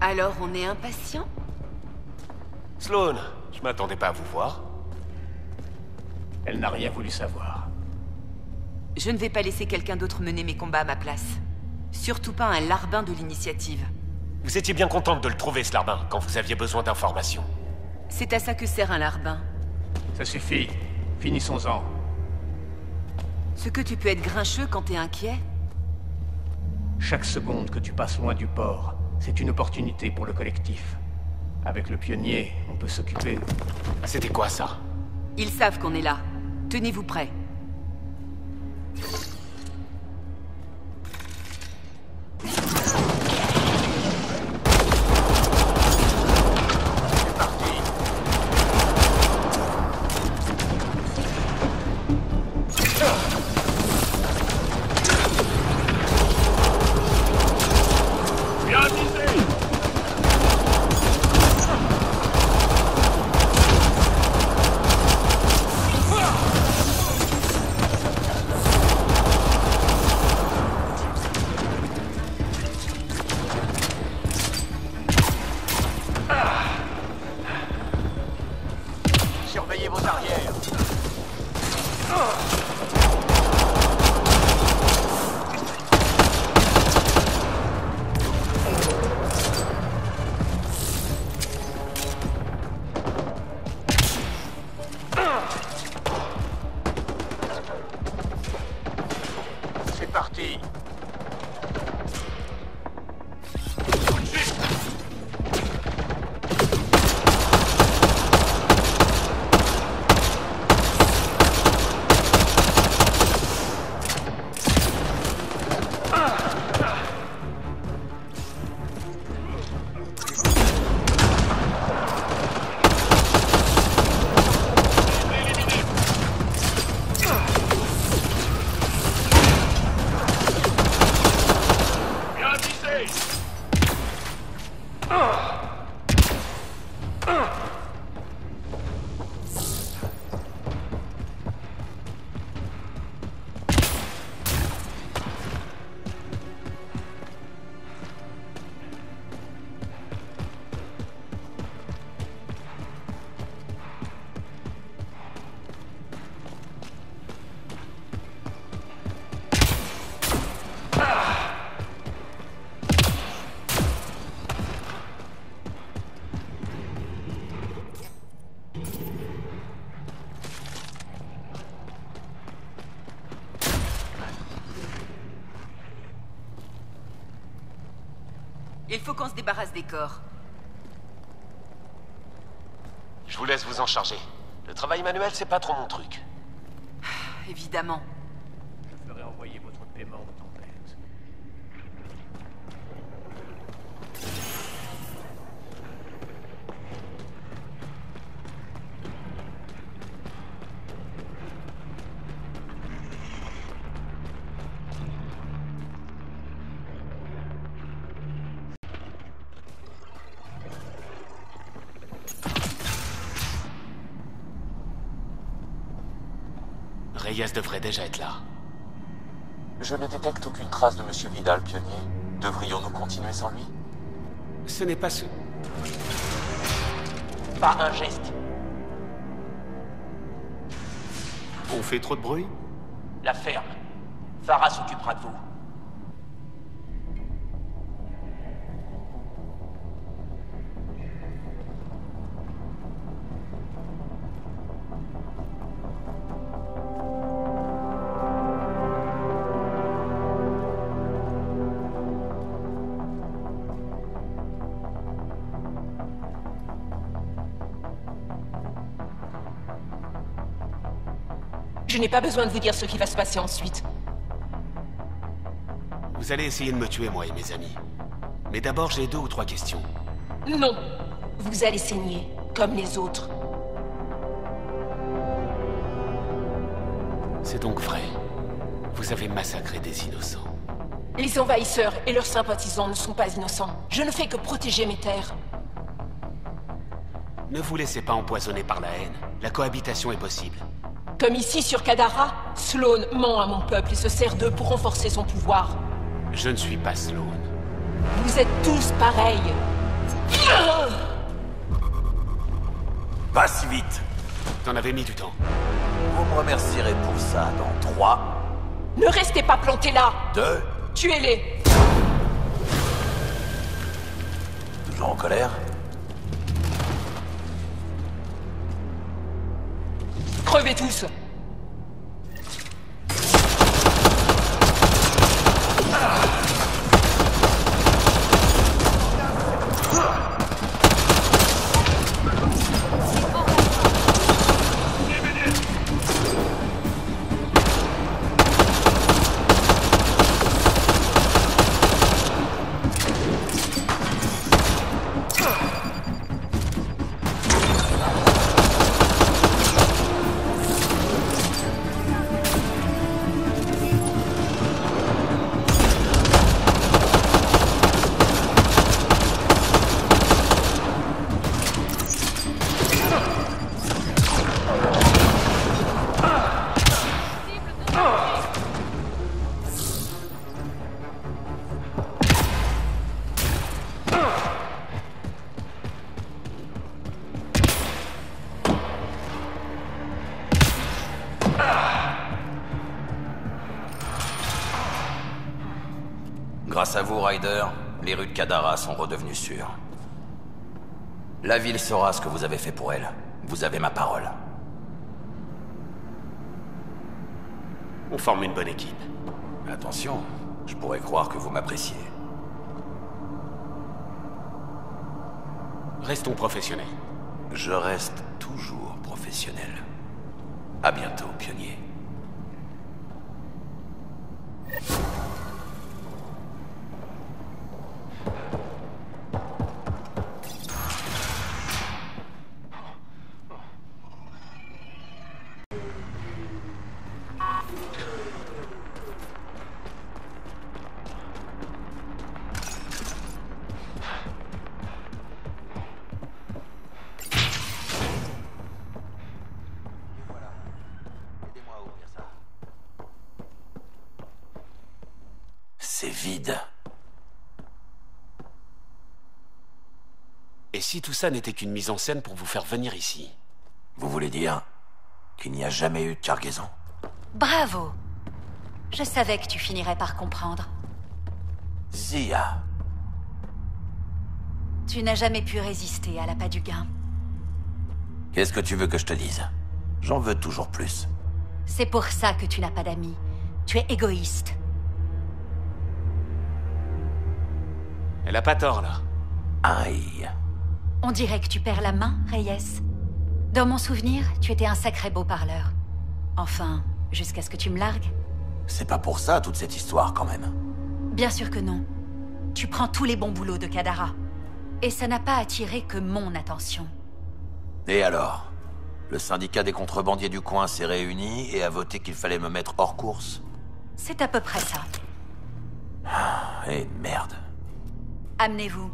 Alors, on est impatient? Sloane, je m'attendais pas à vous voir. Elle n'a rien voulu savoir. Je ne vais pas laisser quelqu'un d'autre mener mes combats à ma place. Surtout pas un larbin de l'initiative. Vous étiez bien contente de le trouver, ce larbin, quand vous aviez besoin d'informations. C'est à ça que sert un larbin. Ça suffit. Finissons-en. Ce que tu peux être grincheux quand t'es inquiet? Chaque seconde que tu passes loin du port, c'est une opportunité pour le collectif. Avec le pionnier, on peut s'occuper... C'était quoi, ça? Ils savent qu'on est là. Tenez-vous prêts. Surveillez vos arrières. C'est parti. Il faut qu'on se débarrasse des corps. Je vous laisse vous en charger. Le travail manuel, c'est pas trop mon truc. Évidemment. Je ferai envoyer votre paiement au tempête. Reyes devrait déjà être là. Je ne détecte aucune trace de Monsieur Vidal, pionnier. Devrions-nous continuer sans lui? Ce n'est pas ce... Pas un geste. On fait trop de bruit? La ferme. Farah s'occupera de vous. Je n'ai pas besoin de vous dire ce qui va se passer ensuite. Vous allez essayer de me tuer, moi et mes amis. Mais d'abord, j'ai 2 ou 3 questions. Non. Vous allez saigner, comme les autres. C'est donc vrai. Vous avez massacré des innocents. Les envahisseurs et leurs sympathisants ne sont pas innocents. Je ne fais que protéger mes terres. Ne vous laissez pas empoisonner par la haine. La cohabitation est possible. Comme ici sur Kadara, Sloane ment à mon peuple et se sert d'eux pour renforcer son pouvoir. Je ne suis pas Sloane. Vous êtes tous pareils. Pas si vite. T'en avais mis du temps. Vous me remercierez pour ça dans 3, Ne restez pas plantés là. 2... Tuez-les. Toujours en colère? Crevez tous. Grâce à vous, Ryder, les rues de Kadara sont redevenues sûres. La ville saura ce que vous avez fait pour elle. Vous avez ma parole. On forme une bonne équipe. Attention, je pourrais croire que vous m'appréciez. Restons professionnels. Je reste toujours professionnel. À bientôt, pionnier. C'est vide. Et si tout ça n'était qu'une mise en scène pour vous faire venir ici? Vous voulez dire qu'il n'y a jamais eu de cargaison? Bravo. Je savais que tu finirais par comprendre. Zia. Tu n'as jamais pu résister à l'appât du gain. Qu'est-ce que tu veux que je te dise? J'en veux toujours plus. C'est pour ça que tu n'as pas d'amis. Tu es égoïste. Elle a pas tort, là. Aïe. On dirait que tu perds la main, Reyes. Dans mon souvenir, tu étais un sacré beau parleur. Enfin, jusqu'à ce que tu me largues. C'est pas pour ça toute cette histoire, quand même. Bien sûr que non. Tu prends tous les bons boulots de Kadara. Et ça n'a pas attiré que mon attention. Et alors? Le syndicat des contrebandiers du coin s'est réuni et a voté qu'il fallait me mettre hors course? C'est à peu près ça. Eh merde. Amenez-vous.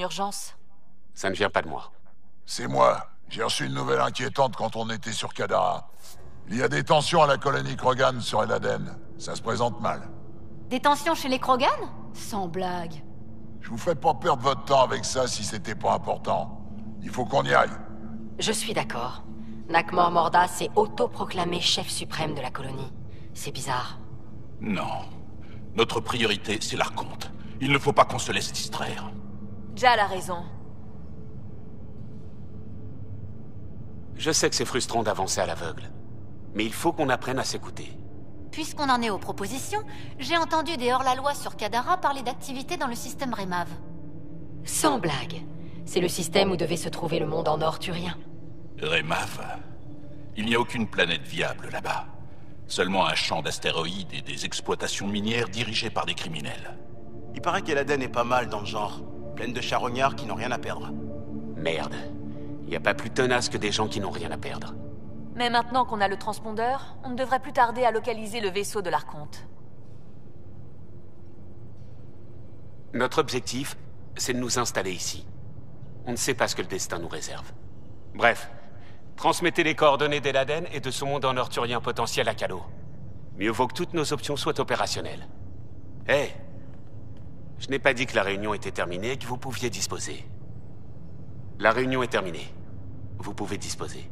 Urgence. Ça ne vient pas de moi. C'est moi. J'ai reçu une nouvelle inquiétante quand on était sur Kadara. Il y a des tensions à la colonie Krogan sur El Aden. Ça se présente mal. Des tensions chez les Krogan? Sans blague. Je vous ferai pas perdre votre temps avec ça si c'était pas important. Il faut qu'on y aille. Je suis d'accord. Nakmor Morda s'est autoproclamé chef suprême de la colonie. C'est bizarre. Non. Notre priorité, c'est l'Archonte. Il ne faut pas qu'on se laisse distraire. Jal a raison. Je sais que c'est frustrant d'avancer à l'aveugle, mais il faut qu'on apprenne à s'écouter. Puisqu'on en est aux propositions, j'ai entendu des hors-la-loi sur Kadara parler d'activités dans le système Remav. Sans blague. C'est le système où devait se trouver le monde en or turien. Remav. Il n'y a aucune planète viable là-bas. Seulement un champ d'astéroïdes et des exploitations minières dirigées par des criminels. Il paraît qu'Eladen est pas mal dans le genre. Pleine de charognards qui n'ont rien à perdre. Merde. Y a pas plus tenace que des gens qui n'ont rien à perdre. Mais maintenant qu'on a le transpondeur, on ne devrait plus tarder à localiser le vaisseau de l'Archonte. Notre objectif, c'est de nous installer ici. On ne sait pas ce que le destin nous réserve. Bref, transmettez les coordonnées d'Eladen et de son monde en or turien potentiel à Calo. Mieux vaut que toutes nos options soient opérationnelles. Hé, je n'ai pas dit que la réunion était terminée et que vous pouviez disposer. La réunion est terminée. Vous pouvez disposer.